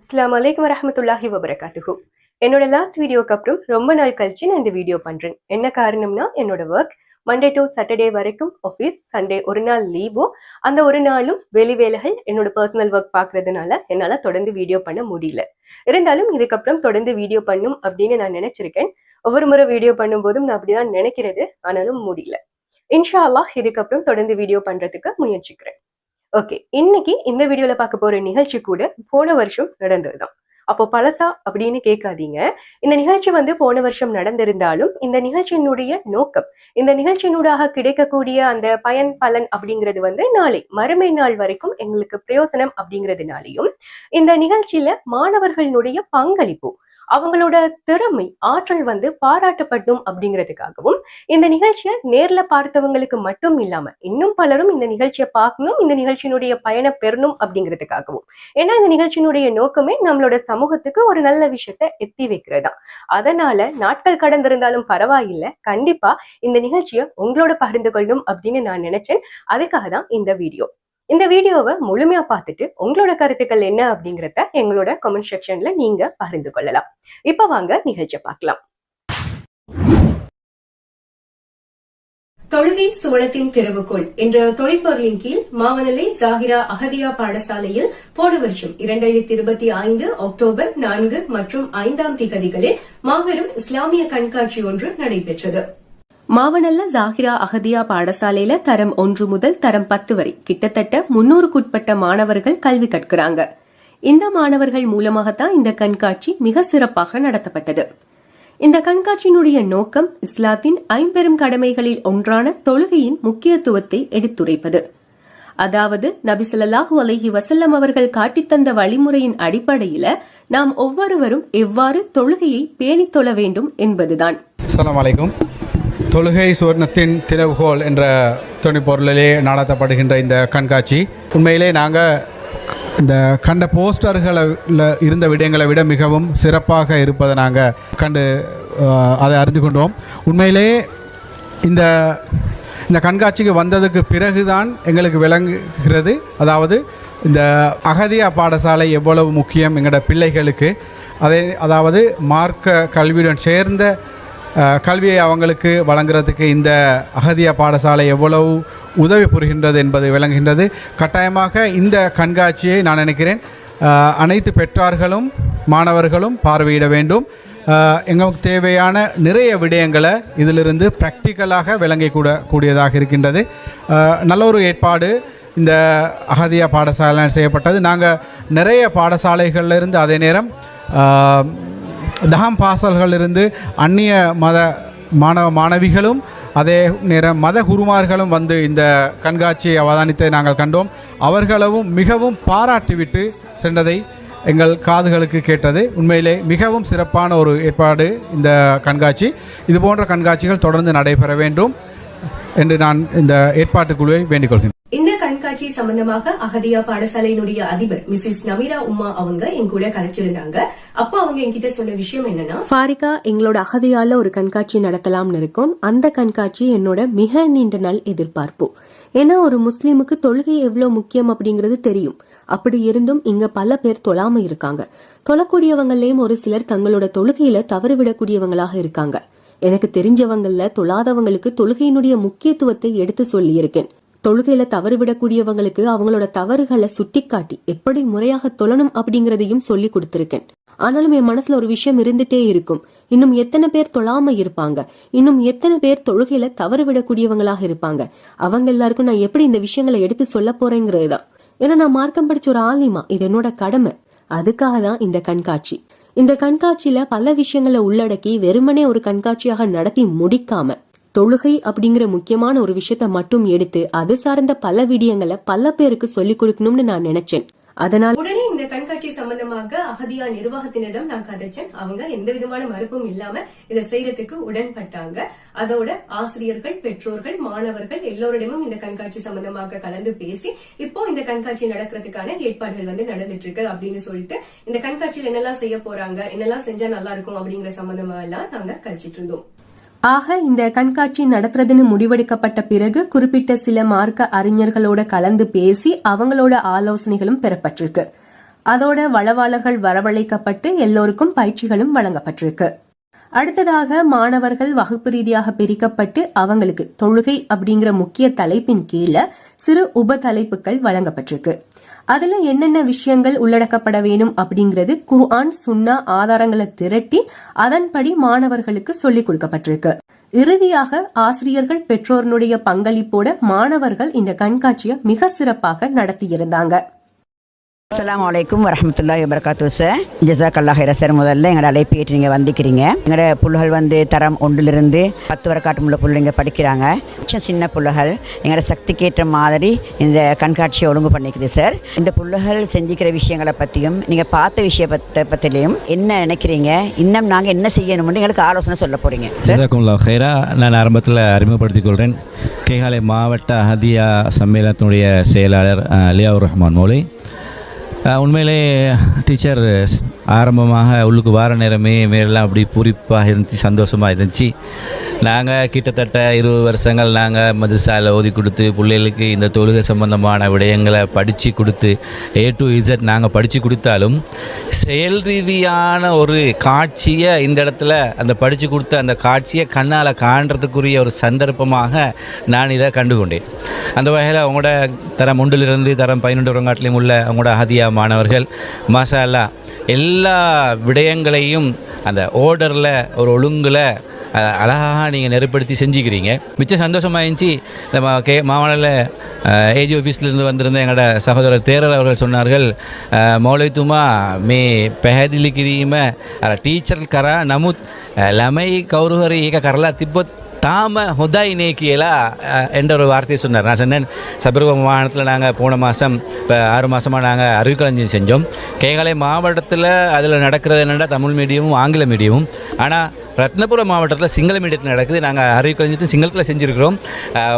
அஸ்ஸலாமு அலைக்கும் வரஹ்மத்துல்லாஹி வபரகாத்துஹு. என்னோட லாஸ்ட் வீடியோக்கு அப்புறம் ரொம்ப நாள் கழிச்சு நான் இந்த வீடியோ பண்றேன். என்ன காரணம்னா என்னோட ஒர்க் மண்டே டு சாட்டர்டே வரைக்கும் ஆஃபீஸ், சண்டே ஒரு நாள் லீவோ. அந்த ஒரு நாளும் வெளி வேலைகள் என்னோட பர்சனல் ஒர்க் பாக்குறதுனால என்னால தொடர்ந்து வீடியோ பண்ண முடியல. இருந்தாலும் இதுக்கப்புறம் தொடர்ந்து வீடியோ பண்ணும் அப்படின்னு நான் நினைச்சிருக்கேன். ஒவ்வொரு முறை வீடியோ பண்ணும் போதும் நான் அப்படிதான் நினைக்கிறது, ஆனாலும் முடியல. இன்ஷா அல்லாஹ் இதுக்கப்புறம் தொடர்ந்து வீடியோ பண்றதுக்கு முயற்சிக்கிறேன். ஓகே, இன்னைக்கு இந்த வீடியோல பார்க்க போற நிகழ்ச்சி கூட போன வருஷம் நடந்ததுதான். அப்போ பழசா அப்படின்னு கேட்காதீங்க. இந்த நிகழ்ச்சி போன வருஷம் நடந்திருந்தாலும் இந்த நிகழ்ச்சியினுடைய நோக்கம், இந்த நிகழ்ச்சியினூடாக கிடைக்கக்கூடிய அந்த பயன் பலன் அப்படிங்கிறது நாளை மறுமை நாள் வரைக்கும் எங்களுக்கு பிரயோசனம் அப்படிங்கிறதுனாலையும், இந்த நிகழ்ச்சியில மாணவர்களுடைய பங்களிப்பு, அவங்களோட திறமை ஆற்றல் பாராட்டப்படும் அப்படிங்கிறதுக்காகவும், இந்த நிகழ்ச்சியை நேர்ல பார்த்தவங்களுக்கு மட்டும் இல்லாம இன்னும் பலரும் இந்த நிகழ்ச்சியை பார்க்கணும், இந்த நிகழ்ச்சியினுடைய பயனை பெறணும் அப்படிங்கிறதுக்காகவும். ஏன்னா இந்த நிகழ்ச்சியினுடைய நோக்கமே நம்மளோட சமூகத்துக்கு ஒரு நல்ல விஷயத்த எத்தி வைக்கிறதா. அதனால நாட்கள் கடந்திருந்தாலும் பரவாயில்லை, கண்டிப்பா இந்த நிகழ்ச்சியை உங்களோட பகிர்ந்து கொள்ளும் அப்படின்னு நான் நினைச்சேன். அதுக்காக தான் இந்த வீடியோ. இந்த வீடியோவை முழுமையா பார்த்துட்டு உங்களோட கருத்துக்கள் என்ன அப்படிங்கறத எங்களோட கமெண்ட் செக்ஷன்ல நீங்க பகிர்ந்து கொள்ளலாம். இப்ப வாங்க நிகழ்ச்சியை பார்க்கலாம். தொழுகை சுவனத்தின் திறவுகோல் என்ற தொழிற்பொருளின் கீழ் மாவனல்லை ஜாகிரா அஹதியா பாடசாலையில் போன வருஷம் 2025 அக்டோபர் 4 மற்றும் 5ஆம் திகதிகளில் மாபெரும் இஸ்லாமிய கண்காட்சி ஒன்று நடைபெற்றது. மாவனல்ல ஜாகிரா அஹதியா பாடசாலையில தரம் 1 முதல் தரம் 10 வரை கிட்டத்தட்ட 300க்குட்பட்ட மாணவர்கள் கல்வி கற்கிறாங்க. இந்த மாணவர்கள் மூலமாகத்தான் இந்த கண்காட்சி மிக சிறப்பாக நடத்தப்பட்டது. இந்த கண்காட்சியினுடைய நோக்கம் இஸ்லாத்தின் ஐம்பெரும் கடமைகளில் ஒன்றான தொழுகையின் முக்கியத்துவத்தை எடுத்துரைப்பது. அதாவது நபி ஸல்லல்லாஹு அலைஹி வஸல்லம் அவர்கள் காட்டித்தந்த வழிமுறையின் அடிப்படையில நாம் ஒவ்வொருவரும் எவ்வாறு தொழுகையை பேணித் தொழ வேண்டும் என்பதுதான். அஸ்ஸலாமு அலைக்கும். தொழுகை சுவர்ணத்தின் திறவுகோல் என்ற துணைப்பொருளிலே நடத்தப்படுகின்ற இந்த கண்காட்சி உண்மையிலே நாங்கள் இந்த கண்ட போஸ்டர்களில் இருந்த விடயங்களை விட மிகவும் சிறப்பாக இருப்பதை நாங்கள் கண்டு அதை அறிந்து கொண்டோம். உண்மையிலே இந்த இந்த கண்காட்சிக்கு வந்ததுக்கு பிறகுதான் எங்களுக்கு விளங்குகிறது, அதாவது இந்த அகதியா பாடசாலை எவ்வளவு முக்கியம் எங்களோட பிள்ளைகளுக்கு, அதாவது மார்க்க கல்வியுடன் சேர்ந்த கல்வியை அவங்களுக்கு வழங்குறதுக்கு இந்த அகதியா பாடசாலை எவ்வளவு உதவி புரிகின்றது என்பது விளங்குகின்றது. கட்டாயமாக இந்த கண்காட்சியை நான் நினைக்கிறேன் அனைத்து பெற்றார்களும் மாணவர்களும் பார்வையிட வேண்டும். எங்களுக்கு தேவையான நிறைய விடயங்களை இதிலிருந்து ப்ராக்டிக்கலாக விளங்கக்கூடக்கூடியதாக இருக்கின்றது. நல்ல ஒரு ஏற்பாடு இந்த அகதியா பாடசாலை செய்யப்பட்டது. நாங்கள் நிறைய பாடசாலைகளிலிருந்து அதே நேரம் தஹாம் பாசல்களிலிருந்து அந்நிய மத மாணவிகளும் அதே நேரம் மத குருமார்களும் இந்த கண்காட்சியை அவதானித்தை நாங்கள் கண்டோம். அவர்களும் மிகவும் பாராட்டிவிட்டு சென்றதை எங்கள் காதுகளுக்கு கேட்டது. உண்மையிலே மிகவும் சிறப்பான ஒரு ஏற்பாடு இந்த கண்காட்சி. இது போன்ற கண்காட்சிகள் தொடர்ந்து நடைபெற வேண்டும் என்று நான் இந்த ஏற்பாட்டு குழுவை வேண்டிக் கொள்கிறேன். இந்த கண்காட்சி சம்பந்தமாக அகதியா பாடசாலையினுடைய அதிபர் மிஸ்ஸஸ் நமீரா உம்மா அவங்க என் கூட கலைச்சிருந்தாங்க. அப்போ அவங்க என்கிட்ட சொன்ன விஷயம் என்னன்னா, ஃபாரிகா எங்களோட அகதியால ஒரு கண்காட்சி நடத்தலாம்னு இருக்கும். அந்த கண்காட்சி என்னோட மிக நீண்ட நாள் எதிர்பார்ப்பு. ஏன்னா ஒரு முஸ்லீமுக்கு தொழுகை எவ்வளவு முக்கியம் அப்படிங்கறது தெரியும். அப்படி இருந்தும் இங்க பல பேர் தொழாம இருக்காங்க. தொழக்கூடியவங்களையும் ஒரு சிலர் தங்களோட தொழுகையில தவறுவிடக்கூடியவங்களாக இருக்காங்க. எனக்கு தெரிஞ்சவங்கள்ல தொழாதவங்களுக்கு தொழுகையினுடைய முக்கியத்துவத்தை எடுத்து சொல்லி இருக்கேன். தொழுகையில தவறுவிடக்கூடியவங்களுக்கு அவங்களோட தவறுகளை சுட்டிக்காட்டி எப்படி முறையாக தொழணும் அப்படிங்கறதையும் சொல்லி கொடுத்திருக்கேன். ஆனாலும் என் மனசுல ஒரு விஷயம் இருந்துட்டே இருக்கும். இன்னும் எத்தனை பேர் தொழாம இருப்பாங்க, இன்னும் எத்தனை பேர் தொழுகையில தவறுவிடக்கூடியவங்களாக இருப்பாங்க. அவங்க எல்லாருக்கும் நான் எப்படி இந்த விஷயங்களை எடுத்து சொல்ல போறேங்கிறதுதான். ஏன்னா நான் மார்க்கம் படிச்ச ஒரு ஆலிமா, இது என்னோட கடமை. அதுக்காக தான் இந்த கண்காட்சி. இந்த கண்காட்சியில பல விஷயங்களை உள்ளடக்கி வெறுமனே ஒரு கண்காட்சியாக நடத்தி முடிக்காம தொழுகை அப்படிங்கிற முக்கியமான ஒரு விஷயத்த மட்டும் எடுத்து அது சார்ந்த பல விடயங்களை பல பேருக்கு சொல்லிக் கொடுக்கணும்னு நான் நினைச்சேன். அதனால உடனே இந்த கண்காட்சி சம்பந்தமாக அகதியா நிர்வாகத்தினிடம் நான் கதைச்சேன். அவங்க எந்த விதமான மறுப்பும் இல்லாம இதை செய்யறதுக்கு உடன்பட்டாங்க. அதோட ஆசிரியர்கள், பெற்றோர்கள், மாணவர்கள் எல்லோரிடமும் இந்த கண்காட்சி சம்பந்தமாக கலந்து பேசி இப்போ இந்த கண்காட்சி நடக்கிறதுக்கான ஏற்பாடுகள் நடந்துட்டு இருக்கு அப்படின்னு சொல்லிட்டு இந்த கண்காட்சியில் என்னெல்லாம் செய்ய போறாங்க, என்னெல்லாம் செஞ்சா நல்லா இருக்கும் அப்படிங்கிற சம்பந்தமா எல்லாம் நாங்க கழிச்சிட்டு இருந்தோம். ஆக இந்த கண்காட்சி நடத்துறதுன்னு முடிவெடுக்கப்பட்ட பிறகு குறிப்பிட்ட சில மார்க்க அறிஞர்களோட கலந்து பேசி அவங்களோட ஆலோசனைகளும் பெறப்பட்டிருக்கு. அதோட வளவாளர்கள் வரவழைக்கப்பட்டு எல்லோருக்கும் பயிற்சிகளும் வழங்கப்பட்டிருக்கு. அடுத்ததாக மாணவர்கள் வகுப்பு ரீதியாக பிரிக்கப்பட்டு அவங்களுக்கு தொழுகை அப்படிங்கிற முக்கிய தலைப்பின் கீழே சிறு உப தலைப்புகள் வழங்கப்பட்டிருக்கு. அதுல என்னென்ன விஷயங்கள் உள்ளடக்கப்பட வேணும் அப்படிங்கிறது குர்ஆன் சுன்னா ஆதாரங்களை திரட்டி அதன்படி மாணவர்களுக்கு சொல்லிக் கொடுக்கப்பட்டிருக்கு. இறுதியாக ஆசிரியர்கள் பெற்றோருடைய பங்களிப்போட மாணவர்கள் இந்த கண்காட்சியை மிக சிறப்பாக நடத்தியிருந்தாங்க. அஸ்ஸலாமு அலைக்கும் வரஹ்மத்துல்லாஹி வபரகாத்துஹு சார். ஜஸாக்கல்லாஹ் ஹைரா சார். முதல்ல எங்களோட அழைப்பு ஏற்று நீங்கள் வந்திக்கிறீங்க. எங்களோட புள்ளுகள் வந்து தரம் 1லிருந்து 10 வரை காட்டுமுள்ள புள்ளைங்க படிக்கிறாங்க. சின்ன புள்ளுகள் எங்களோட சக்திக்கேற்ற மாதிரி இந்த கண்காட்சியை ஒழுங்கு பண்ணிக்குது சார். இந்த புள்ளுகள் செஞ்சுக்கிற விஷயங்களை பற்றியும் நீங்கள் பார்த்த விஷயத்தை பற்றிலையும் என்ன நினைக்கிறீங்க, இன்னும் நாங்கள் என்ன செய்யணும்னு எங்களுக்கு ஆலோசனை சொல்ல போகிறீங்க சார். ஜஸாக்கல்லாஹ் ஹைரா. நான் ஆரம்பத்தில் அறிமுகப்படுத்திக் கொள்கிறேன். கேகாலை மாவட்ட அஹதியா சம்மேளனத்தினுடைய செயலாளர் லியாவுர் ரஹ்மான் மௌலை. உண்மையிலே டீச்சர் ஆரம்பமாக உள்ளுக்கு வார நேரமே மேலாம் அப்படி பூரிப்பாக இருந்துச்சு, சந்தோஷமாக இருந்துச்சு. நாங்கள் கிட்டத்தட்ட 20 வருஷங்கள் நாங்கள் மதரசாவில் ஓதி கொடுத்து பிள்ளைகளுக்கு இந்த தொழுகை சம்பந்தமான விடயங்களை படித்து கொடுத்து A to Z நாங்கள் படித்து கொடுத்தாலும் செயல் ரீதியான ஒரு காட்சியை இந்த இடத்துல அந்த படித்து கொடுத்த அந்த காட்சியை கண்ணால் காண்றதுக்குரிய ஒரு சந்தர்ப்பமாக நான் இதை கண்டுகொண்டேன். அந்த வகையில் அவங்களோட தரம் 1லிருந்து தரம் 11 வரங்காட்டிலையும் உள்ள அவங்களோட அஹதியா மாணவர்கள் மாஷா அல்லாஹ் எல்லா விடயங்களையும் அந்த ஓர்டரில் ஒரு ஒழுங்கில் அழகாக நீங்கள் நெருப்படுத்தி செஞ்சுக்கிறீங்க. மிச்சம் சந்தோஷமாக இருந்துச்சு. நம்ம மாவட்ட ஏஜி ஆஃபீஸ்லேருந்து வந்திருந்த எங்களோட சகோதரர் தேரர் அவர்கள் சொன்னார்கள், மௌலைத்துமா மே பெஹதிலி கிரீம டீச்சர் கரா நமுத் லமை கௌருஹரி ஏக கரலா திப்பத் தாம ஹொதாய் நேக்கியலா என்ற ஒரு வார்த்தையை சொன்னார். நான் சொன்னேன், சபர்வ மாகாணத்தில் நாங்கள் போன மாதம் இப்போ 6 மாதமாக நாங்கள் அறிவுக்களஞ்சியம் செஞ்சோம். கேகாலை மாவட்டத்தில் அதில் நடக்கிறது என்னென்னா தமிழ் மீடியமும் ஆங்கில மீடியமும். ஆனால் ரத்னபுர மாவட்டத்தில் சிங்கள மீடியத்தில் நடக்குது. நாங்கள் அறிவுக்களஞ்சியத்தை சிங்களத்தில் செஞ்சுருக்கிறோம்.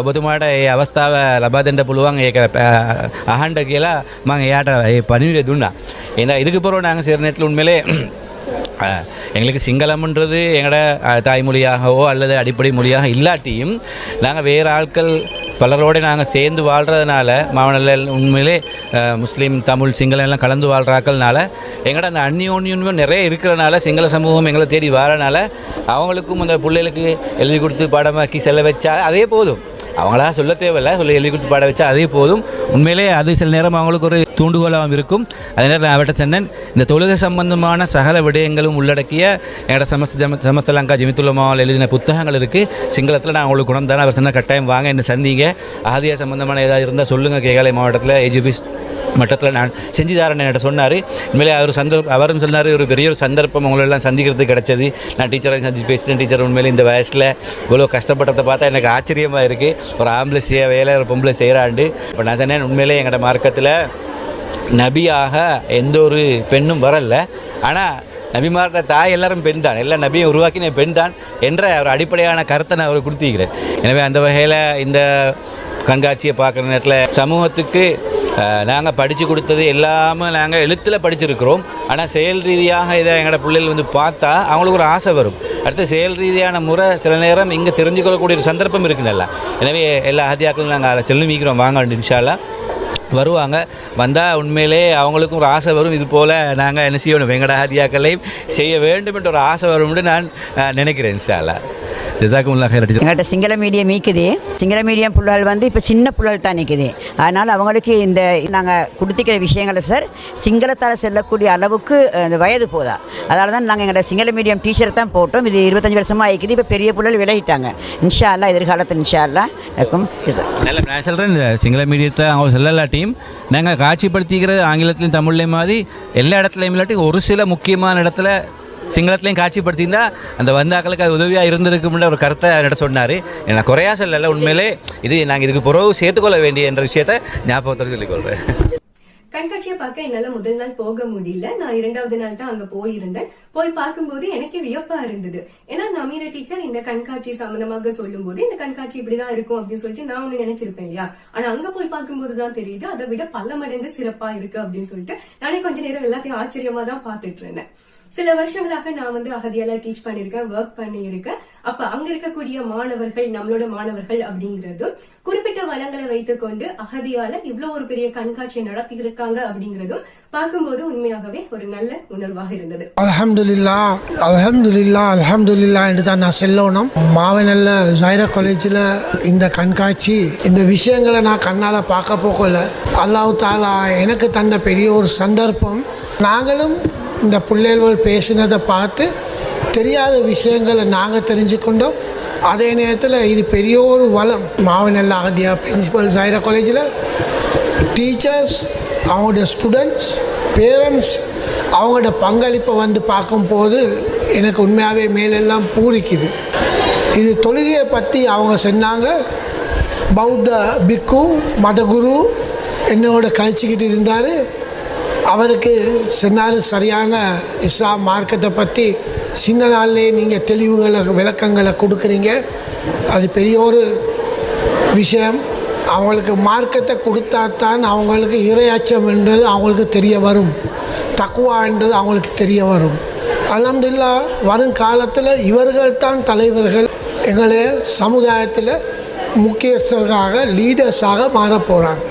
ஒபதுமாட அவஸ்தாவை லபாதண்ட புழுவாங்க ஏக அஹாண்டகியலா மாங்க ஏட்ட பணிவிட துண்டா. ஏன்னா இதுக்கு பிறகு நாங்கள் சில நேரத்தில் உண்மையிலே எங்களுக்கு சிங்களம்ன்றது எங்களோட தாய்மொழியாகவோ அல்லது அடிப்படை மொழியாக இல்லாட்டியும் நாங்கள் வேறு ஆட்கள் பலரோடு நாங்கள் சேர்ந்து வாழ்கிறதுனால மாவட்டத்தில் உண்மையிலே முஸ்லீம் தமிழ் சிங்களம் எல்லாம் கலந்து வாழ்கிறாக்கள்னால எங்களோட அந்த அந்நியோன்யம் நிறைய இருக்கிறனால சிங்கள சமூகம் எங்களை தேடி வரனால அவங்களுக்கும் அந்த பிள்ளைகளுக்கு எழுதி கொடுத்து பாடமாக்கி செல்ல வச்சா அதே போதும். அவங்களா சொல்ல தேவையில்லை, சொல்லி எழுதி கொடுத்து பாட வச்சா அதே போதும். உண்மையிலே அது சில நேரம் அவங்களுக்கு ஒரு தூண்டுகோலாகவும் இருக்கும். அதே நேரத்தில் அவர்கிட்ட சொன்னேன், இந்த தொழுகை சம்பந்தமான சகல விடயங்களும் உள்ளடக்கிய என்னோட சமஸ்தலங்கா ஜிமித்துல்லமாவில் எழுதின புத்தகங்கள் இருக்குது சிங்களத்தில். நான் அவங்களுக்கு குணம் தானே. அவர் சொன்ன கட்டாயம் வாங்க என்ன சந்திங்க, ஆதியா சம்பந்தமான ஏதாவது இருந்தால் சொல்லுங்கள். கேகாலை மாவட்டத்தில் ஏஜிபிஸ் மட்டத்தில் நான் செஞ்சு தரேன் என்கிட்ட சொன்னார். உண்மையிலே அவரும் சொன்னார், ஒரு பெரிய ஒரு சந்தர்ப்பம் உங்களெல்லாம் சந்திக்கிறதுக்கு கிடச்சது. நான் டீச்சரை சந்திச்சு பேசிட்டேன். டீச்சர் உண்மையிலே இந்த வயசில் இவ்வளோ கஷ்டப்பட்டதை பார்த்தா எனக்கு ஆச்சரியமாக இருக்குது. ஒரு ஆம்பளை வேலை ஒரு பொம்பளை செய்கிறாண்டு. இப்போ நான் சொன்னேன், உண்மையிலே எங்களோட மார்க்கத்தில் நபியாக எந்த ஒரு பெண்ணும் வரல. ஆனால் நபிமார்கிட்ட தாய் எல்லாரும் பெண் தான், எல்லா நபியும் உருவாக்கின பெண் தான் என்ற ஒரு அடிப்படையான கருத்தை நான் அவர் கொடுத்திருக்கிறேன். எனவே அந்த வகையில் இந்த கண்காட்சியை பார்க்குற நேரத்தில் சமூகத்துக்கு நாங்கள் படித்து கொடுத்தது எல்லாமே நாங்கள் எழுத்தில் படிச்சிருக்கிறோம். ஆனால் செயல் ரீதியாக இதை எங்களோட பிள்ளைகள் வந்து பார்த்தா அவங்களுக்கு ஒரு ஆசை வரும். அடுத்து செயல் ரீதியான முறை சில நேரம் இங்கே தெரிஞ்சுக்கொள்ளக்கூடிய ஒரு சந்தர்ப்பம் இருக்குதுல்ல. எனவே எல்லா அஹதியாக்களும் நாங்கள் அதை செல்லுமிக்கிறோம், வாங்க இன்ஷா அல்லாஹ் வருவாங்க. வந்தால் உண்மையிலே அவங்களுக்கும் ஒரு ஆசை வரும், இது போல் நாங்கள் என்ன செய்யணும், எங்களோட அஹதியாக்களையும் செய்ய வேண்டும் என்ற ஒரு ஆசை வரும்னு நான் நினைக்கிறேன். இன்ஷா அல்லாஹ். எங்கள்கிட்ட சிங்கள மீடியம் மீக்குது. சிங்கள மீடியம் புள்ளால் வந்து இப்போ சின்ன புள்ளால் தான் நிற்குது. அதனால் அவங்களுக்கு இந்த நாங்கள் கொடுத்துக்கிற விஷயங்களை சார் சிங்களத்தால் செல்லக்கூடிய அளவுக்கு அந்த வயது போதா. அதனால தான் நாங்கள் எங்களோட சிங்கள மீடியம் டீச்சர் தான் போட்டோம். இது 25 வருஷமாக ஆகிக்குது. இப்போ பெரிய புள்ளால் விலகிட்டாங்க. இன்ஷா அல்லாஹ் எதிர்காலத்தில் இன்ஷா அல்லாஹ் இருக்கும். நல்ல நான் சொல்கிறேன், இந்த சிங்கள மீடியத்தை அவங்க செல்லலாட்டியும் நாங்கள் காட்சிப்படுத்திக்கிறது ஆங்கிலத்திலையும் தமிழ்லையும் மாதிரி எல்லா இடத்துலையும் இல்லாட்டி ஒரு சில முக்கியமான இடத்துல சிங்களத்துலேயும் காட்சிப்படுத்தியிருந்தா அந்த வந்தாக்களுக்கு அது உதவியாக இருந்திருக்கும்ன்ற ஒரு கருத்தை என்கிட்ட சொன்னார். நான் குறையா சொல்லலை, உண்மையிலே இது நாங்கள் இதுக்கு பிறகு சேர்த்துக்கொள்ள வேண்டிய என்ற விஷயத்தை ஞாபகத்தோடு சொல்லிக்கொள்கிறேன். கண்காட்சியை பார்க்க என்னால முதல் நாள் போக முடியல. நான் 2வது நாள் தான் அங்க போயிருந்தேன். போய் பார்க்கும்போது எனக்கு வியப்பா இருந்தது. ஏன்னா நமீரா டீச்சர் இந்த கண்காட்சி சம்பந்தமாக சொல்லும் போது இந்த கண்காட்சி இப்படிதான் இருக்கும் அப்படின்னு சொல்லிட்டு நான் ஒண்ணு நினைச்சிருப்பேன் இல்லையா. ஆனா அங்க போய் பார்க்கும்போதுதான் தெரியுது அதை விட பல மடங்கு சிறப்பா இருக்கு அப்படின்னு சொல்லிட்டு நானே கொஞ்ச நேரம் எல்லாத்தையும் ஆச்சரியமா தான் பாத்துட்டு இருந்தேன். சில வருஷங்களாக நான் அகதியால டீச் பண்ணிருக்கேன், ஒர்க் பண்ணியிருக்கேன். அப்ப அங்க இருக்கக்கூடிய மாணவர்கள், நம்மளோட மாணவர்கள் அப்படிங்கறதும் குறிப்பிட்ட வளங்களை வைத்துக்கொண்டு அகதியால இவ்வளவு ஒரு பெரிய கண்காட்சியை நடத்தி இருக்காங்க அப்படிங்கறதும் பார்க்கும்போது உண்மையாகவே ஒரு நல்ல உணர்வாக இருந்தது. அல்ஹம்துலில்லாஹ் அல்ஹம்துலில்லாஹ் அல்ஹம்துலில்லாஹ் என்று தான் நான் சொல்லணும். மாவனல்ல ஜாயிரா காலேஜில் இந்த கண்காட்சி, இந்த விஷயங்களை நான் கண்ணால் பார்க்க போகல. அல்லாஹ் தாலா எனக்கு தந்த பெரிய ஒரு சந்தர்ப்பம். நாங்களும் இந்த பிள்ளைகள் பேசினதை பார்த்து தெரியாத விஷயங்களை நாங்கள் தெரிஞ்சுக்கொண்டோம். அதே நேரத்தில் இது பெரிய ஒரு வளம். மாவனல்ல அகதியா பிரின்சிபல் ஜாயிரா காலேஜில் டீச்சர்ஸ், அவங்களோட ஸ்டூடெண்ட்ஸ், பேரண்ட்ஸ், அவங்களோட பங்களிப்பை பார்க்கும்போது எனக்கு உண்மையாகவே மேலெல்லாம் பூரிக்குது. இது தொழுகையை பற்றி அவங்க சொன்னாங்க. பௌத்த பிக்கு மதகுரு என்னோட கழிச்சிக்கிட்டு இருந்தார். அவருக்கு சொன்னார், சரியான இஸ்லாம் மார்க்கத்தை பற்றி சின்ன நாள்லே நீங்கள் தெளிவுகளை விளக்கங்களை கொடுக்குறீங்க. அது பெரிய ஒரு விஷயம். அவங்களுக்கு மார்க்கத்தை கொடுத்தா தான் அவங்களுக்கு இறையச்சம் என்றது அவங்களுக்கு தெரிய வரும், தக்குவா என்றது அவங்களுக்கு தெரிய வரும். அல்ஹம்துலில்லாஹ் வருங்காலத்தில் இவர்கள் தான் தலைவர்கள், எங்களே சமுதாயத்தில் முக்கியஸ்தர்களாக லீடர்ஸாக மாற போகிறாங்க.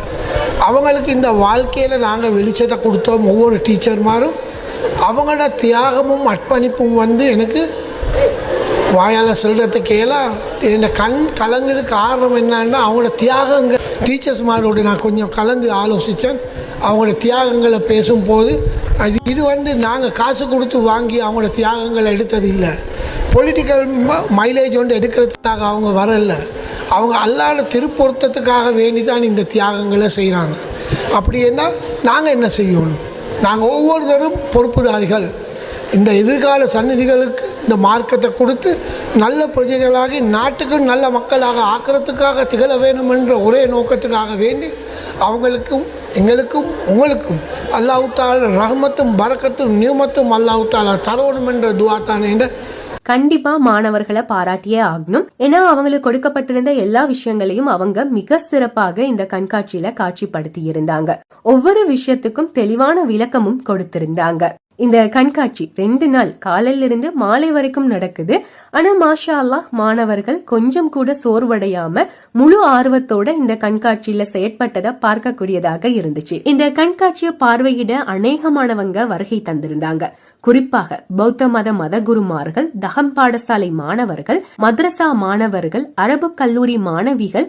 அவங்களுக்கு இந்த வாழ்க்கையில் நாங்கள் வெளிச்சத்தை கொடுத்தோம். ஒவ்வொரு டீச்சர்மாரும் அவங்களோட தியாகமும் அர்ப்பணிப்பும் எனக்கு வாயால் சொல்கிறதுக்கேலாம் என்னை கண் கலங்குது. காரணம் என்னன்னா அவங்களோட தியாகங்கள். டீச்சர்ஸ்மாரோடு நான் கொஞ்சம் கலந்து ஆலோசித்தேன். அவங்களோட தியாகங்களை பேசும்போது இது நாங்கள் காசு கொடுத்து வாங்கி அவங்களோட தியாகங்களை எடுத்தது இல்லை. பொலிட்டிக்கல் மைலேஜ் எடுக்கிறதுக்காக அவங்க வரல. அவங்க அல்லாத திருப்பொருத்தத்துக்காக வேண்டி தான் இந்த தியாகங்களை செய்கிறாங்க. அப்படின்னா நாங்கள் என்ன செய்யணும்? நாங்கள் ஒவ்வொருத்தரும் பொறுப்புதாரிகள். இந்த எதிர்கால சந்நிதிகளுக்கு இந்த மார்க்கத்தை கொடுத்து நல்ல பிரஜைகளாகி நாட்டுக்கு நல்ல மக்களாக ஆக்கிறதுக்காக திகழ வேணும் என்ற ஒரே நோக்கத்துக்காக வேண்டி அவங்களுக்கும் எங்களுக்கும் உங்களுக்கும் அல்லாஹ் தஆலா ரஹ்மத்தும் பரக்கத்தும் நியமத்தும் அல்லாஹ் தஆலா தரணும் என்ற துஆ தானே. கண்டிப்பா மாணவர்களை பாராட்டியே ஆகணும். ஏன்னா அவங்களுக்கு கொடுக்கப்பட்டிருந்த எல்லா விஷயங்களையும் அவங்க மிக சிறப்பாக இந்த கண்காட்சியில காட்சிப்படுத்தி இருந்தாங்க. ஒவ்வொரு விஷயத்துக்கும் தெளிவான விளக்கமும் கொடுத்திருந்தாங்க. இந்த கண்காட்சி 2 நாள் காலையில இருந்து மாலை வரைக்கும் நடக்குது. ஆனா மாஷா அல்லாஹ் மாணவர்கள் கொஞ்சம் கூட சோர்வடையாம முழு ஆர்வத்தோட இந்த கண்காட்சியில செயற்பட்டதை பார்க்கக்கூடியதாக இருந்துச்சு. இந்த கண்காட்சியை பார்வையிட அநேகமானவங்க வருகை தந்திருந்தாங்க. குறிப்பாக பௌத்த மத குருமார்கள், தகம் பாடசாலை மாணவர்கள், மദ്രസா மாணவர்கள், அரபு கல்லூரி மாணவிகள்,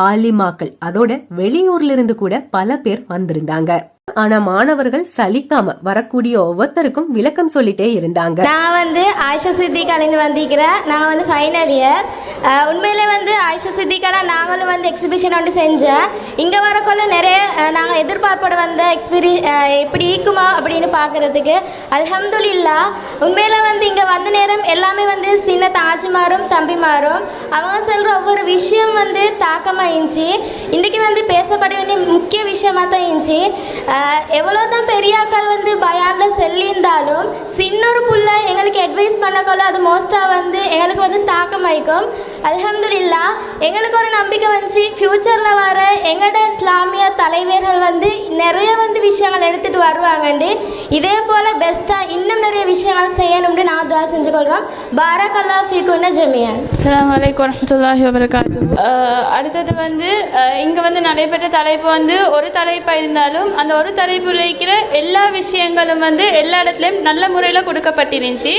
ஆலிமாக்கள், அதோட வெளியூர்ல இருந்து கூட பல பேர் வந்திருந்தாங்க. ஆனா மாணவர்கள் சலிக்காம வரக்கூடிய ஒவ்வொருத்தருக்கும் விளக்கம் சொல்லிட்டே இருந்தாங்க. நான் ஆயிஷா சித்திகாலேருந்து வந்திருக்கிறேன். நான் ஃபைனல் இயர். உண்மையிலே ஆயிஷா சித்திகால நாங்களும் எக்ஸிபிஷன் செஞ்சேன். இங்கே வரக்குள்ள நிறைய நாங்கள் எதிர்பார்ப்போட வந்த எப்படி இருக்குமா அப்படின்னு பார்க்கறதுக்கு அல்ஹம்துலில்லாஹ். உண்மையில இங்கே வந்த நேரம் எல்லாமே சின்ன தாஜிமாரும் தம்பிமாரும் அவங்க சொல்கிற ஒவ்வொரு விஷயம் தாக்கமாக இருந்துச்சு. இன்றைக்கி பேசப்பட வேண்டிய முக்கிய விஷயமாக தான் இருந்துச்சு. எவ்வளோ தான் பெரியாக்கள் பயானில் சொல்லியிருந்தாலும் சின்ன ஒரு புள்ள எங்களுக்கு அட்வைஸ் பண்ணக்கொள்ள அது மோஸ்ட்டாக எங்களுக்கு தாக்கமாயிக்கும். அல்ஹம்துலில்லாஹ் எங்களுக்கு ஒரு நம்பிக்கை வந்துச்சு. ஃப்யூச்சரில் வர எங்களோட இஸ்லாமிய தலைவர்கள் நிறைய விஷயங்கள் எடுத்துகிட்டு வருவாங்கண்டு. இதே போல் பெஸ்ட்டாக இன்னும் நிறைய விஷயங்கள் செய்யணும்னு நாங்கள் துவா செஞ்சுக்கொள்கிறோம். பாரக்கல்லாஹு ஃபீகுன்ன ஜமீஅன். அஸ்ஸலாமு அலைக்கும் வரஹ்மத்துல்லாஹி வபரகாத்துஹு. அடுத்தது இங்கே நடைபெற்ற தலைப்பு ஒரு தலைப்பாக இருந்தாலும் அந்த ஒரு தலைப்பில் இருக்கிற எல்லா விஷயங்களும் எல்லா இடத்துலையும் நல்ல முறையில் கொடுக்கப்பட்டிருந்துச்சு.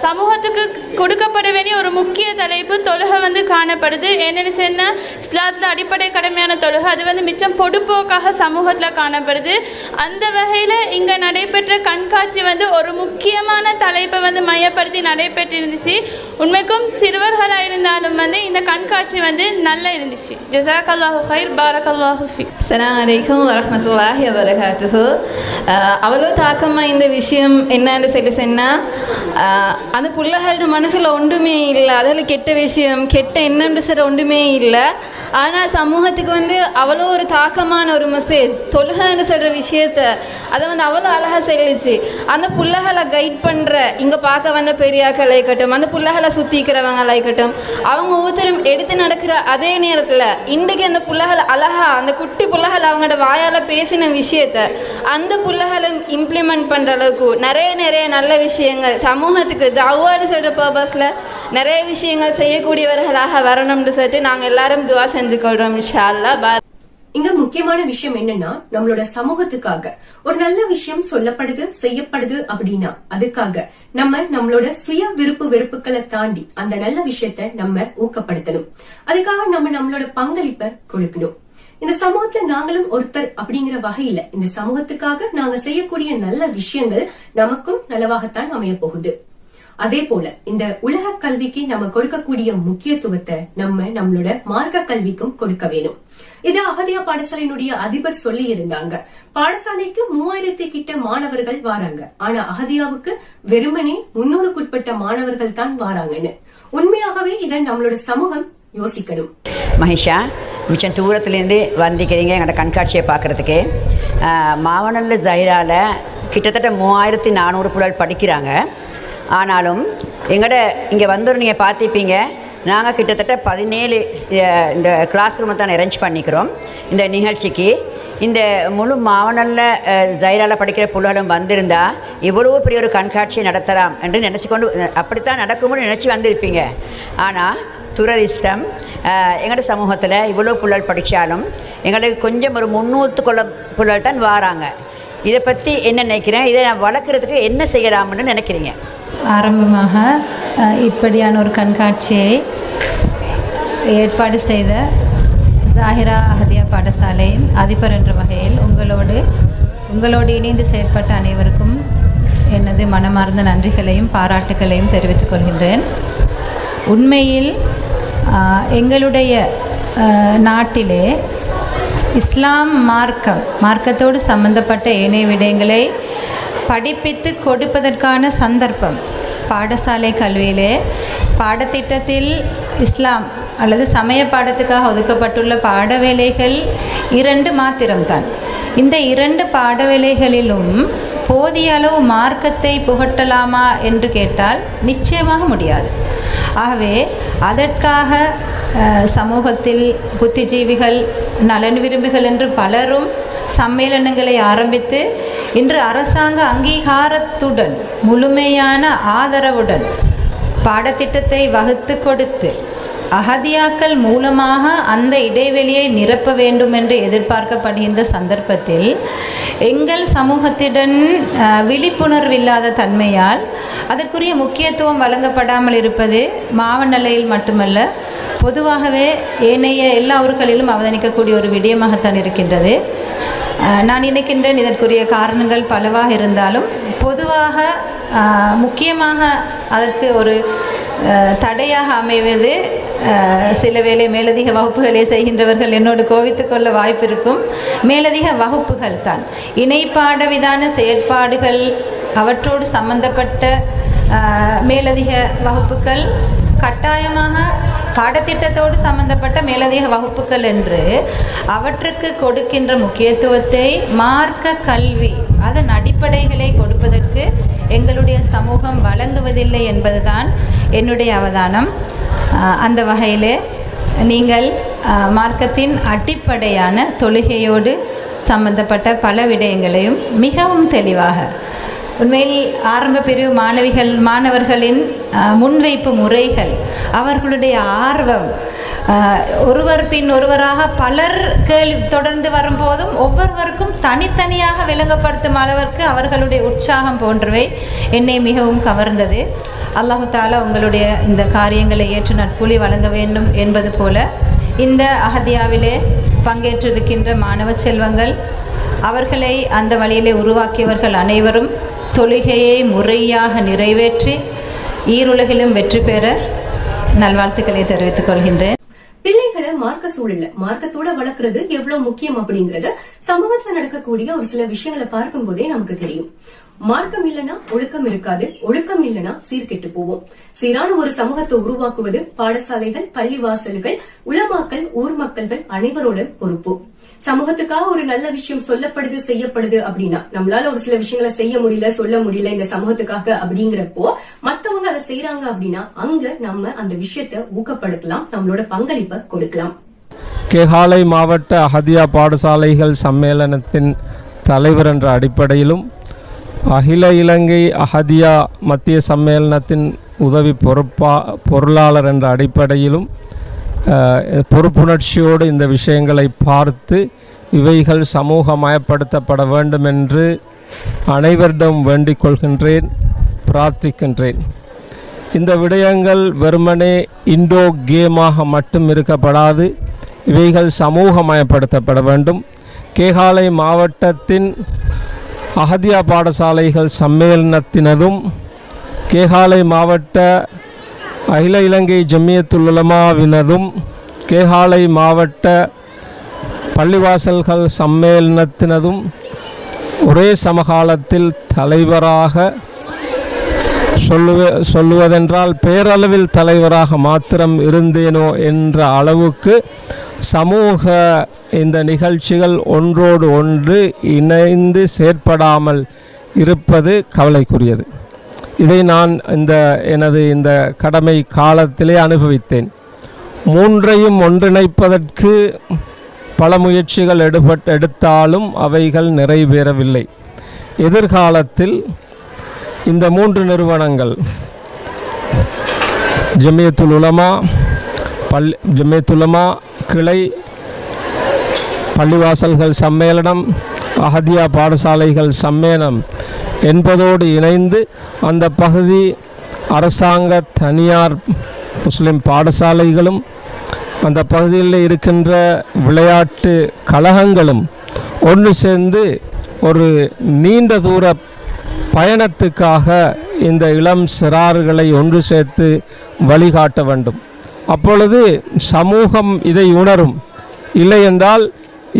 சமூகத்துக்கு கொடுக்கப்பட வேண்டிய ஒரு முக்கிய தலைப்பு தொழுகை காணப்படுது. என்னென்னு சொன்னால் இஸ்லாத்தில் அடிப்படை கடமையான தொழுகை அது மிச்சம் பொடுப்போக்காக சமூகத்தில் காணப்படுது. அந்த வகையில் இங்கே நடைபெற்ற கண்காட்சி ஒரு முக்கியமான தலைப்பை மையப்படுத்தி நடைபெற்றிருந்துச்சு. உண்மைக்கும் சிறுவர்களாக இருந்தாலும் இந்த கண்காட்சி நல்லா இருந்துச்சு. ஜஸாக்கல்லாஹு ஹைர், பாரக்கல்லாஹு ஃபீக். அஸ்ஸலாமு அலைக்கும் வரஹ்மத்துல்லாஹி வபரகாத்துஹு. அவ்வளோ தாக்கமாக இந்த விஷயம் என்னன்னு சொன்னால் அந்த பிள்ளைகளோட மனசில் ஒன்றுமே இல்லை, அதில் கெட்ட விஷயம் கெட்ட எண்ணம்னு சொல்கிற ஒன்றுமே இல்லை. ஆனால் சமூகத்துக்கு வந்து அவ்வளோ ஒரு தாக்கமான ஒரு மெசேஜ் தொழுகைன்னு சொல்கிற விஷயத்த அதை வந்து அவ்வளோ அழகாக செலுச்சு. அந்த பிள்ளைகளை கைட் பண்ணுற இங்கே பார்க்க வந்த பெரியாக்களை இருக்கட்டும், அந்த பிள்ளைகளை சுற்றிக்கிறவங்களா இருக்கட்டும், அவங்க ஒவ்வொருத்தரும் எடுத்து நடக்கிற அதே நேரத்தில் இன்றைக்கு அந்த பிள்ளைகள் அழகாக அந்த குட்டி பிள்ளைகள் அவங்களோட வாயால் பேசின விஷயத்த அந்த பிள்ளைகளும் இம்ப்ளிமெண்ட் பண்ணுற அளவுக்கு நிறைய நல்ல விஷயங்கள் சமூகத்துக்கு தவான்னு சொல்கிற பர்பஸில் நிறைய விஷயங்கள் செய்யக்கூடியவர்களாக வரணும்னு சொல்லிட்டு நாங்கள் எல்லாரும் துவா செஞ்சுக்கொள்கிறோம் இன்ஷா அல்லாஹ். இங்க முக்கியமான விஷயம் என்னன்னா, நம்மளோட சமூகத்துக்காக ஒரு நல்ல விஷயம் சொல்லப்படுது செய்யப்படுது அப்படின்னா அதுக்காக நம்மளோட சுய விருப்பு வெறுப்புகளை தாண்டி அந்த நல்ல விஷயத்த நம்ம ஊக்கப்படுத்தணும். அதுக்காக நம்மளோட பங்களிப்பை கொடுக்கணும். இந்த சமூகத்துல நாங்களும் ஒருத்தர் அப்படிங்கிற வகையில இந்த சமூகத்துக்காக நாங்க செய்யக்கூடிய நல்ல விஷயங்கள் நமக்கும் நலவாகத்தான் அமைய போகுது. அதே போல இந்த உலக கல்விக்கு நம்ம கொடுக்கக்கூடிய முக்கியத்துவத்தை நம்மளோட மார்க்க கல்விக்கும் கொடுக்க வேணும். இது அகதியா பாடசாலையினுடைய அதிபர் சொல்லி இருந்தாங்க. பாடசாலைக்கு 3000 கிட்ட மாணவர்கள் வாராங்க, ஆனா அகதியாவுக்கு வெறுமனே 300க்குட்பட்ட மாணவர்கள் தான் வாராங்கன்னு. உண்மையாகவே இதை நம்மளோட சமூகம் யோசிக்கணும். மஹிஷா, மிச்சம் தூரத்துலேருந்து வந்திக்கிறீங்க எங்களோட கண்காட்சியை பார்க்குறதுக்கு. மாவனல்ல ஜஹிராவில் கிட்டத்தட்ட 3400 பிள்ளைகள் படிக்கிறாங்க. ஆனாலும் எங்கள்ட இங்கே வந்தோம் நீங்கள் பார்த்துப்பீங்க, நாங்கள் கிட்டத்தட்ட 17 இந்த கிளாஸ் ரூமை தான் அரேஞ்ச் பண்ணிக்கிறோம் இந்த நிகழ்ச்சிக்கு. இந்த முழு மாவனல்ல ஜஹிராவில் படிக்கிற பிள்ளைகளும் வந்திருந்தால் இவ்வளோ பெரிய ஒரு கண்காட்சியை நடத்தலாம் என்று நினச்சிக்கொண்டு அப்படித்தான் நடக்கும்னு நினச்சி வந்திருப்பீங்க. ஆனால் துரதிஷ்டம் எங்களோட சமூகத்தில் இவ்வளோ பிள்ளைகள் படித்தாலும் எங்களுக்கு கொஞ்சம் ஒரு 300 பிள்ளைகள் தான் வராங்க. இதை பற்றி என்ன நினைக்கிறேன், இதை நான் வளர்க்குறதுக்கு என்ன செய்யலாம்னு நினைக்கிறீங்க? ஆரம்பமாக இப்படியான ஒரு கண்காட்சியை ஏற்பாடு செய்த ஜாஹிரா அஹதியா பாடசாலையின் அதிபர் என்ற வகையில் உங்களோடு இணைந்து செயற்பட்ட அனைவருக்கும் எனது மனமார்ந்த நன்றிகளையும் பாராட்டுகளையும் தெரிவித்துக் கொள்கின்றேன். உண்மையில் எங்களுடைய நாட்டிலே இஸ்லாம் மார்க்கத்தோடு சம்பந்தப்பட்ட ஏனைய விடயங்களை படிப்பித்து கொடுப்பதற்கான சந்தர்ப்பம் பாடசாலை கல்வியிலே பாடத்திட்டத்தில் இஸ்லாம் அல்லது சமய பாடத்துக்காக ஒதுக்கப்பட்டுள்ள பாடவேளைகள் 2 மாத்திரம்தான். இந்த 2 பாடவேளைகளிலும் போதிய அளவு மார்க்கத்தை புகட்டலாமா என்று கேட்டால் நிச்சயமாக முடியாது. ஆகவே அதற்காக சமூகத்தில் புத்திஜீவிகள் நலன் விரும்பிகள் என்று பலரும் சம்மேளனங்களை ஆரம்பித்து இன்று அரசாங்க அங்கீகாரத்துடன் முழுமையான ஆதரவுடன் பாடத்திட்டத்தை வகுத்து கொடுத்து அகதியாக்கள் மூலமாக அந்த இடைவெளியை நிரப்ப வேண்டும் என்று எதிர்பார்க்கப்படுகின்ற சந்தர்ப்பத்தில் எங்கள் சமூகத்துடன் விழிப்புணர்வில்லாத தன்மையால் அதற்குரிய முக்கியத்துவம் வழங்கப்படாமல் இருப்பது மாவனல்லையில் மட்டுமல்ல பொதுவாகவே ஏனைய எல்லா ஊர்களிலும் அவதானிக்கக்கூடிய ஒரு விடயமாகத்தான் இருக்கின்றது. நான் நினைக்கின்றேன் இதற்குரிய காரணங்கள் பலவாக இருந்தாலும் பொதுவாக முக்கியமாக அதற்கு ஒரு தடையாக அமைவது சில வேளை மேலதிக வகுப்புகளை செய்கின்றவர்கள் என்னோடு கோவித்து கொள்ள வாய்ப்பு இருக்கும். மேலதிக வகுப்புகள் தான் இணைப்பாட விதான செயற்பாடுகள் அவற்றோடு சம்பந்தப்பட்ட மேலதிக வகுப்புகள் கட்டாயமாக பாடத்திட்டத்தோடு சம்பந்தப்பட்ட மேலதிக வகுப்புகள் என்று அவற்றுக்கு கொடுக்கின்ற முக்கியத்துவத்தை மார்க்க கல்வி அதன் அடிப்படைகளை கொடுப்பதற்கு எங்களுடைய சமூகம் வழங்குவதில்லை என்பதுதான் என்னுடைய அவதானம். அந்த வகையிலே நீங்கள் மார்க்கத்தின் அடிப்படையான தொழுகையோடு சம்பந்தப்பட்ட பல விடயங்களையும் மிகவும் தெளிவாக உண்மையில் ஆரம்ப பிரிவு மாணவர்களின் முன்வைப்பு முறைகள் அவர்களுடைய ஆர்வம் ஒருவர் பின் ஒருவராக பலர் தொடர்ந்து வரும்போதும் ஒவ்வொருவருக்கும் தனித்தனியாக விளங்கப்படுத்தும் அளவிற்கு அவர்களுடைய உற்சாகம் போன்றவை என்னை மிகவும் கவர்ந்தது. அல்லாஹு தாலா உங்களுடைய இந்த காரியங்களை ஏற்று நட்புலி வழங்க வேண்டும் என்பது போல இந்த அஹதியாவிலே பங்கேற்றிருக்கின்ற மாணவ செல்வங்கள் அவர்களை அந்த வழியிலே உருவாக்கியவர்கள் அனைவரும் தொழுகையை முறையாக நிறைவேற்றி ஈருலகிலும் வெற்றி பெற நல்வாழ்த்துக்களை தெரிவித்துக் கொள்கின்றேன். பிள்ளைகளை மார்க்க சூழல்ல மார்க்கத்தோட வளர்க்கறது எவ்வளவு முக்கியம் அப்படிங்கறது சமூகத்துல நடக்கக்கூடிய ஒரு சில விஷயங்களை பார்க்கும் போதே நமக்கு தெரியும். மார்க்கம் இல்லனா ஒழுக்கம் இருக்காது, ஒழுக்கம் இல்லனா சீர்கெட்டு போவோம். சீரான ஒரு சமூகத்தை உருவாக்குவது பாடசாலைகள், பள்ளிவாசல்கள், உலமாக்கள், ஊர் மக்கள்கள் அனைவரோட பொறுப்பு. சமூகத்துக்காக ஒரு நல்ல விஷயம் சொல்லப்படுது, செய்யப்படுது அப்படின்னா நம்மளால ஒரு சில விஷயங்களை செய்ய முடியல, சொல்ல முடியல இந்த சமூகத்துக்காக அப்படிங்கிறப்போ மத்தவங்க அதை செய்யறாங்க அப்படின்னா அங்க நம்ம அந்த விஷயத்தை ஊக்கப்படுத்தலாம், நம்மளோட பங்களிப்பை கொடுக்கலாம். கேகாலை மாவட்ட அஹதியா பாடசாலைகள் சம்மேளனத்தின் தலைவர் என்ற அடிப்படையிலும் அகில இலங்கை அஹதியா மத்திய சம்மேளனத்தின் உதவி பொருளாளர் என்ற அடிப்படையிலும் பொறுப்புணர்ச்சியோடு இந்த விஷயங்களை பார்த்து இவைகள் சமூகமயப்படுத்தப்பட வேண்டும் என்று அனைவரிடம் வேண்டிக் கொள்கின்றேன், பிரார்த்திக்கின்றேன். இந்த விடயங்கள் வெறுமனே இண்டோ கேமாக மட்டும் இருக்கப்படாது, இவைகள் சமூகமயப்படுத்தப்பட வேண்டும். கேகாலை மாவட்டத்தின் அஹதியா பாடசாலைகள் சம்மேளனத்தினதும் கேகாலை மாவட்ட அகில இலங்கை ஜமியத்துல் உலமாவினதும் கேகாலை மாவட்ட பள்ளிவாசல்கள் சம்மேளனத்தினதும் ஒரே சமகாலத்தில் தலைவராக சொல்லுவதென்றால் பேரளவில் தலைவராக மாத்திரம் இருந்தேனோ என்ற அளவுக்கு சமூக இந்த நிகழ்ச்சிகள் ஒன்றோடு ஒன்று இணைந்து செயற்படாமல் இருப்பது கவலைக்குரியது. இதை நான் எனது இந்த கடமை காலத்திலே அனுபவித்தேன். மூன்றையும் ஒன்றிணைப்பதற்கு பல முயற்சிகள் எடுத்தாலும் அவைகள் நிறைவேறவில்லை. எதிர்காலத்தில் இந்த 3 நிறுவனங்கள் ஜமியத்துல் உலமா கிளை பள்ளிவாசல்கள் சம்மேளனம், அஹதியா பாடசாலைகள் சம்மேளனம் என்பதோடு இணைந்து அந்த பகுதி அரசாங்க தனியார் முஸ்லிம் பாடசாலைகளும் அந்த பகுதியில் இருக்கின்ற விளையாட்டு கழகங்களும் ஒன்று சேர்ந்து ஒரு நீண்ட தூர பயணத்துக்காக இந்த இளம் சிறார்களை ஒன்று சேர்த்து வழிகாட்ட வேண்டும். அப்பொழுது சமூகம் இதை உணரும். இல்லை என்றால்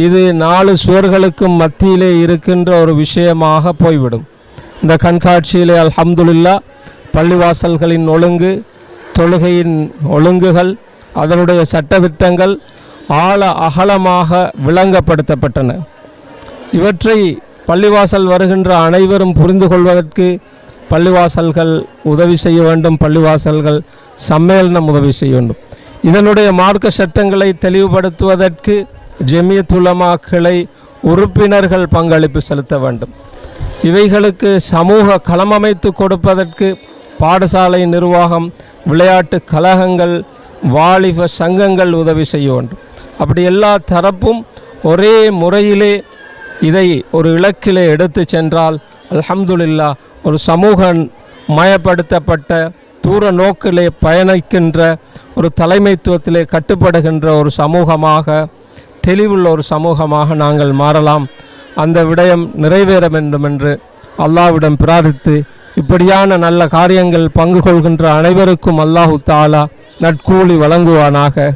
இது 4 சுவர்களுக்கும் மத்தியிலே இருக்கின்ற ஒரு விஷயமாக போய்விடும். இந்த கண்காட்சியிலே அல்ஹம்துலில்லாஹ் பள்ளிவாசல்களின் ஒழுங்கு, தொழுகையின் ஒழுங்குகள், அதனுடைய சட்டதிட்டங்கள் ஆழ அகலமாக விளங்கப்படுத்தப்பட்டன. இவற்றை பள்ளிவாசல் வருகின்ற அனைவரும் புரிந்து கொள்வதற்கு பள்ளிவாசல்கள் உதவி செய்ய வேண்டும், பள்ளிவாசல்கள் சம்மேளனம் உதவி செய்ய வேண்டும். இதனுடைய மார்க்க சட்டங்களை தெளிவுபடுத்துவதற்கு ஜமியத்துல் உலமா கிளை உறுப்பினர்கள் பங்களிப்பு செலுத்த வேண்டும். இவைகளுக்கு சமூக களமமைத்து கொடுப்பதற்கு பாடசாலை நிர்வாகம், விளையாட்டு கழகங்கள், வாலிப சங்கங்கள் உதவி செய்ய வேண்டும். அப்படி எல்லா தரப்பும் ஒரே முறையிலே இதை ஒரு இலக்கிலே எடுத்து சென்றால் அல்ஹம்துலில்லாஹ் ஒரு சமூக மயப்படுத்தப்பட்ட தூர நோக்கிலே பயணிக்கின்ற ஒரு தலைமைத்துவத்திலே கட்டுப்படுகின்ற ஒரு சமூகமாக, தெளிவுள்ள ஒரு சமூகமாக நாங்கள் மாறலாம். அந்த விடயம் நிறைவேற வேண்டும் என்று அல்லாஹ்விடம் பிரார்த்தித்து, இப்படியான நல்ல காரியங்கள் பங்கு கொள்கின்ற அனைவருக்கும் அல்லாஹு தஆலா நற்கூலி வழங்குவானாக.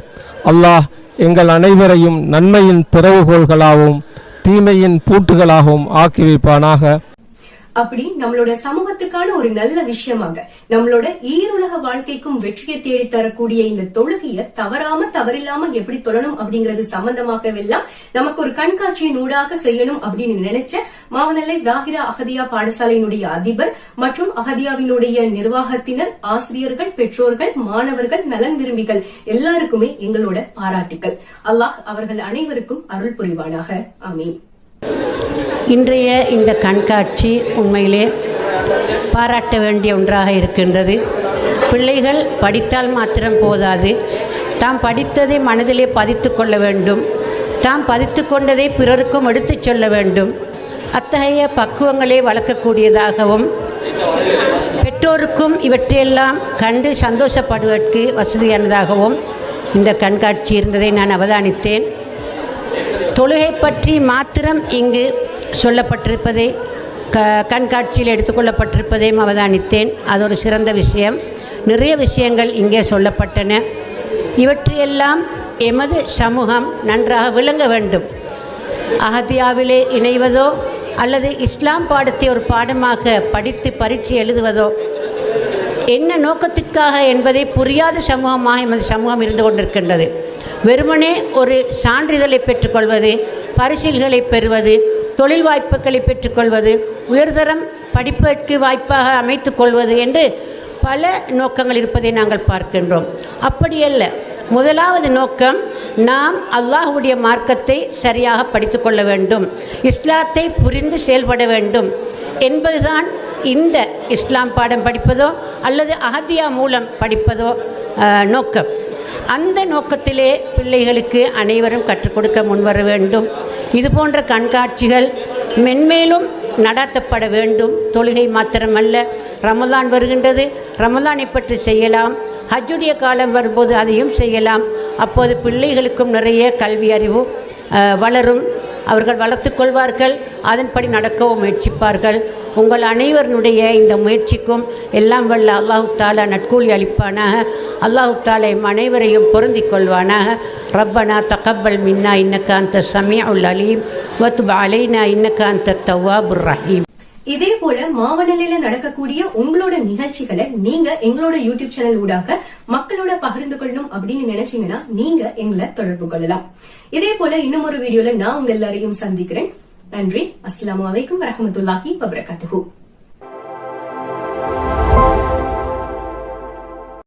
அல்லாஹ் எங்கள் அனைவரையும் நன்மையின் திறவுகோள்களாகவும் தீமையின் பூட்டுகளாகவும் ஆக்கி வைப்பானாக. அப்படி நம்மளோட சமூகத்துக்கான ஒரு நல்ல விஷயமாக, நம்மளோட ஈருலக வாழ்க்கைக்கும் வெற்றியை தேடி தரக்கூடிய இந்த தொழுகையை தவறில்லாம எப்படி தொழணும் அப்படிங்கறது சம்பந்தமாகவெல்லாம் நமக்கு ஒரு கண்காட்சியின் ஊடாக செய்யணும் அப்படின்னு நினைச்ச மாவனல்லை ஜாகிரா அஹதியா பாடசாலையினுடைய அதிபர் மற்றும் அஹதியாவினுடைய நிர்வாகத்தினர், ஆசிரியர்கள், பெற்றோர்கள், மாணவர்கள், நலன் விரும்பிகள் எல்லாருக்குமே எங்களோட பாராட்டுக்கள். அல்லாஹ் அவர்கள் அனைவருக்கும் அருள் புரிவானாக. ஆமீன். இன்றைய இந்த கண்காட்சி உண்மையிலே பாராட்ட வேண்டிய ஒன்றாக இருக்கின்றது. பிள்ளைகள் படித்தால் மாத்திரம் போதாது, தாம் படித்ததை மனதிலே பதித்து கொள்ள வேண்டும், தாம் பதித்து கொண்டதை பிறருக்கும் எடுத்துச் சொல்ல வேண்டும். அத்தகைய பக்குவங்களை வளர்க்கக்கூடியதாகவும் பெற்றோருக்கும் இவற்றையெல்லாம் கண்டு சந்தோஷப்படுவதற்கு வசதியானதாகவும் இந்த கண்காட்சி இருந்ததை நான் அவதானித்தேன். தொழுகை பற்றி மாத்திரம் இங்கு சொல்லப்பட்டிருப்பதை, கண்காட்சியில் எடுத்துக்கொள்ளப்பட்டிருப்பதையும் அவதானித்தேன். அது ஒரு சிறந்த விஷயம். நிறைய விஷயங்கள் இங்கே சொல்லப்பட்டன. இவற்றையெல்லாம் எமது சமூகம் நன்றாக விளங்க வேண்டும். அஹதியாவிலே இணைவதோ அல்லது இஸ்லாம் பாடத்தை ஒரு பாடமாக படித்து பரீட்சை எழுதுவதோ என்ன நோக்கத்திற்காக என்பதை புரியாத சமூகமாக எமது சமூகம் இருந்து கொண்டிருக்கின்றது. வெறுமனே ஒரு சான்றிதழை பெற்றுக்கொள்வது, பரிசில்களை பெறுவது, தொழில் வாய்ப்புகளை பெற்றுக்கொள்வது, உயர்தரம் படிப்பதற்கு வாய்ப்பாக அமைத்து கொள்வது என்று பல நோக்கங்கள் இருப்பதை நாங்கள் பார்க்கின்றோம். அப்படியல்ல, முதலாவது நோக்கம் நாம் அல்லாஹ்வுடைய மார்க்கத்தை சரியாக படித்து கொள்ள வேண்டும், இஸ்லாத்தை புரிந்து செயல்பட வேண்டும் என்பதுதான் இந்த இஸ்லாம் பாடம் படிப்பதோ அல்லது அஹதியா மூலம் படிப்பதோ நோக்கம். அந்த நோக்கத்திலே பிள்ளைகளுக்கு அனைவரும் கற்றுக் கொடுக்க முன்வர வேண்டும். இது போன்ற கண்காட்சிகள் மென்மேலும் நடாத்தப்பட வேண்டும். தொழுகை மாத்திரமல்ல, ரமலான் வருகின்றது, ரமலானை பற்றி செய்யலாம். ஹஜ்ஜுடைய காலம் வரும்போது அதையும் செய்யலாம். அப்போது பிள்ளைகளுக்கும் நிறைய கல்வி அறிவு வளரும். அவர்கள் வளர்த்து கொள்வார்கள், அதன்படி நடக்கவும் முயற்சிப்பார்கள். உங்கள் அனைவருடைய இந்த முயற்சிக்கும் எல்லாம் வல்ல அல்லாஹு தாலா நட்கூலி அளிப்பானாக. அல்லாஹு தாலா அனைவரையும் பொருந்திக் கொள்வானாக. ரப்பனா தகப்பல் மின்னா இன்னக அன்த ஸமீஉல் அலீம் வதுப் அலைனா இன்னக அன்த தவ்வாபுர் ரஹீம். இதே போல மாவனலில நடக்கக்கூடிய உங்களோட நிகழ்ச்சிகளை நீங்க எங்களோட யூடியூப் சேனல் ஊடாக மக்களோட பகிர்ந்து கொள்ளணும் அப்படின்னு நினைச்சீங்கன்னா நீங்க எங்களை தொடர்பு கொள்ளலாம். இதே போல இன்னும் ஒரு வீடியோல நான் உங்க எல்லாரையும் சந்திக்கிறேன். நன்றி. அஸ்ஸலாமு அலைக்கும் வரஹ்மத்துல்லாஹி வபரகாத்துஹு.